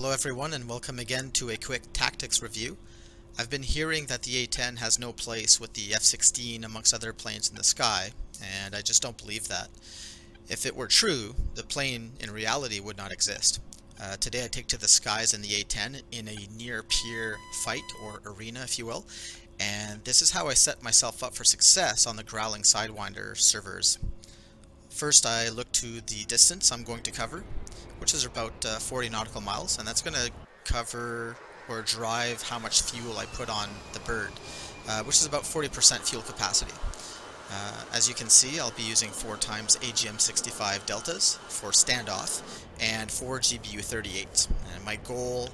Hello everyone and welcome again to a quick tactics review. I've been hearing that the A10 has no place with the F16 amongst other planes in the sky, and I just don't believe that. If it were true, the plane in reality would not exist. Today I take to the skies in the A10 in a near-peer fight, or arena if you will, and this is how I set myself up for success on the Growling Sidewinder servers. First I look to the distance I'm going to cover, which is about 40 nautical miles, and that's going to cover or drive how much fuel I put on the bird, which is about 40% fuel capacity. As you can see, I'll be using 4 times AGM-65 Deltas for standoff and 4 GBU-38s. And my goal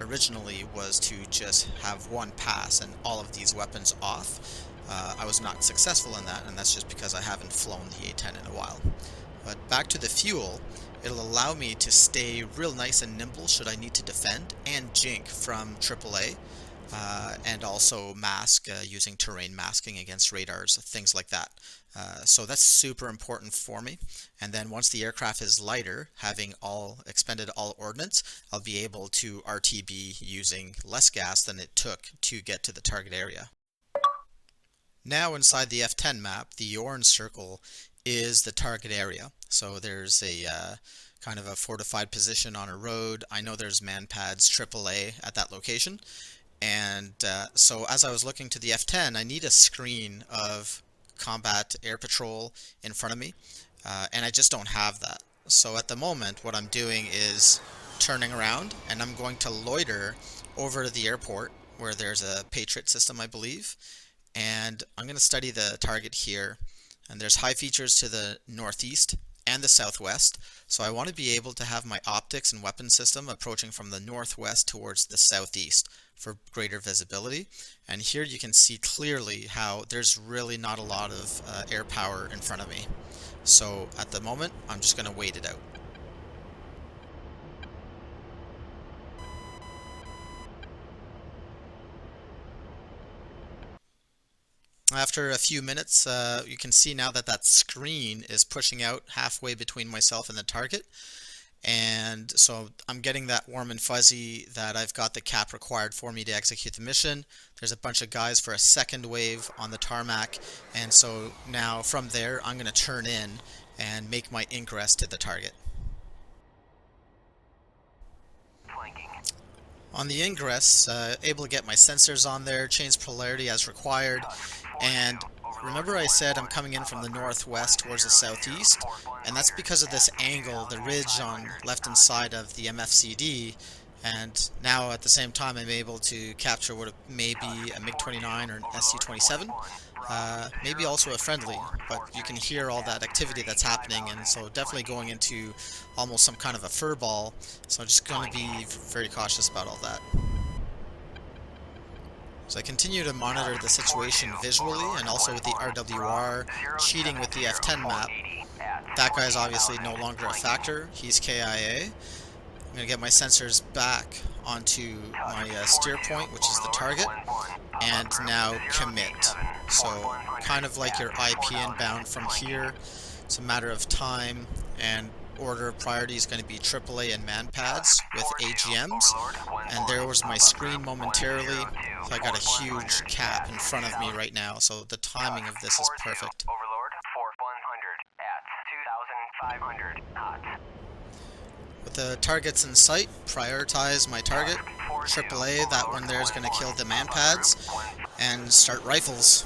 originally was to just have one pass and all of these weapons off. I was not successful in that, and that's just because I haven't flown the A10 in a while. But back to the fuel, it'll allow me to stay real nice and nimble should I need to defend, and jink from AAA, and also mask using terrain masking against radars, things like that. So that's super important for me. And then once the aircraft is lighter, having expended all ordnance, I'll be able to RTB using less gas than it took to get to the target area. Now inside the F10 map, the orange circle is the target area. So there's a kind of a fortified position on a road. I know there's man pads AAA at that location. And so as I was looking to the F10, I need a screen of combat air patrol in front of me, and I just don't have that. So at the moment what I'm doing is turning around, and I'm going to loiter over to the airport where there's a Patriot system, I believe, and I'm going to study the target here. And there's high features to the northeast and the southwest, so I want to be able to have my optics and weapon system approaching from the northwest towards the southeast for greater visibility. And here you can see clearly how there's really not a lot of air power in front of me. So at the moment, I'm just going to wait it out. After a few minutes, you can see now that that screen is pushing out halfway between myself and the target. And so I'm getting that warm and fuzzy that I've got the cap required for me to execute the mission. There's a bunch of guys for a second wave on the tarmac. And so now from there, I'm going to turn in and make my ingress to the target. On the ingress, able to get my sensors on there, change polarity as required, and remember I said I'm coming in from the northwest towards the southeast, and that's because of this angle, the ridge on left-hand side of the MFCD, and now at the same time I'm able to capture what may be a MiG-29 or an SU-27, maybe also a friendly, but you can hear all that activity that's happening, and so definitely going into almost some kind of a fur ball, so I'm just going to be very cautious about all that. So I continue to monitor the situation visually and also with the RWR cheating with the F10 map. That guy is obviously no longer a factor, he's KIA. I'm going to get my sensors back onto my steer point, which is the target, and now commit. So kind of like your IP inbound from here, it's a matter of time, and order of priority is going to be AAA and man pads with AGMs, and there was my screen momentarily, so I got a huge cap in front of me right now, so the timing of this is perfect. With the targets in sight, prioritize my target, AAA, that one there is going to kill the man pads, and start rifles.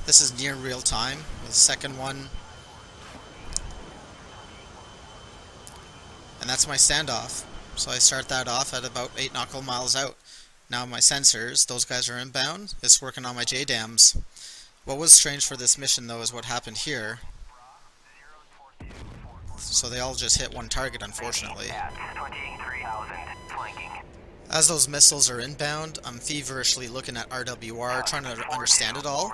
This is near real time, the second one. And that's my standoff. So I start that off at about 8 nautical miles out. Now my sensors, those guys are inbound. It's working on my JDAMs. What was strange for this mission though is what happened here. So they all just hit one target, unfortunately. As those missiles are inbound, I'm feverishly looking at RWR, trying to understand it all,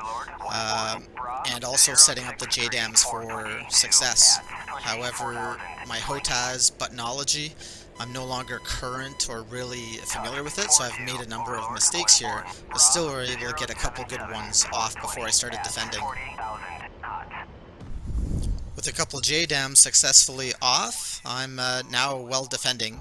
and also setting up the JDAMs for success. However, my HOTAS buttonology, I'm no longer current or really familiar with it, so I've made a number of mistakes here, but still were able to get a couple good ones off before I started defending. With a couple JDAMs successfully off, I'm now well defending.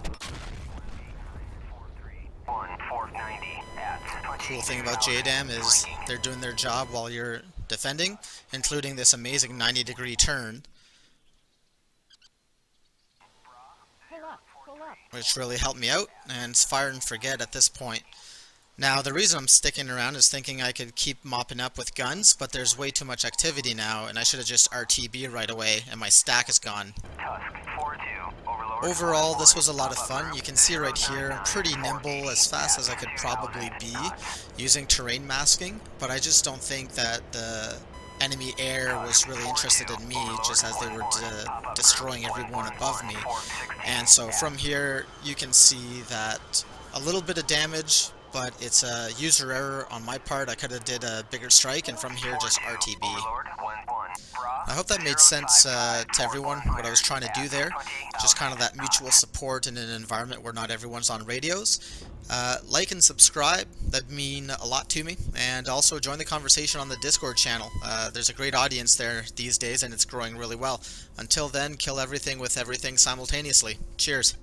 Cool thing about JDAM is they're doing their job while you're defending, including this amazing 90-degree turn, which really helped me out, and it's fire and forget at this point. Now, the reason I'm sticking around is thinking I could keep mopping up with guns, but there's way too much activity now, and I should have just RTB right away, and my stack is gone. Overall, this was a lot of fun. You can see right here, I'm pretty nimble, as fast as I could probably be, using terrain masking, but I just don't think that the enemy air was really interested in me, just as they were destroying everyone above me. And so from here, you can see that a little bit of damage, but it's a user error on my part. I could have did a bigger strike, and from here just RTB. I hope that made sense to everyone, what I was trying to do there. Just kind of that mutual support in an environment where not everyone's on radios. Like and subscribe, that'd mean a lot to me. And also join the conversation on the Discord channel. There's a great audience there these days, and it's growing really well. Until then, kill everything with everything simultaneously. Cheers.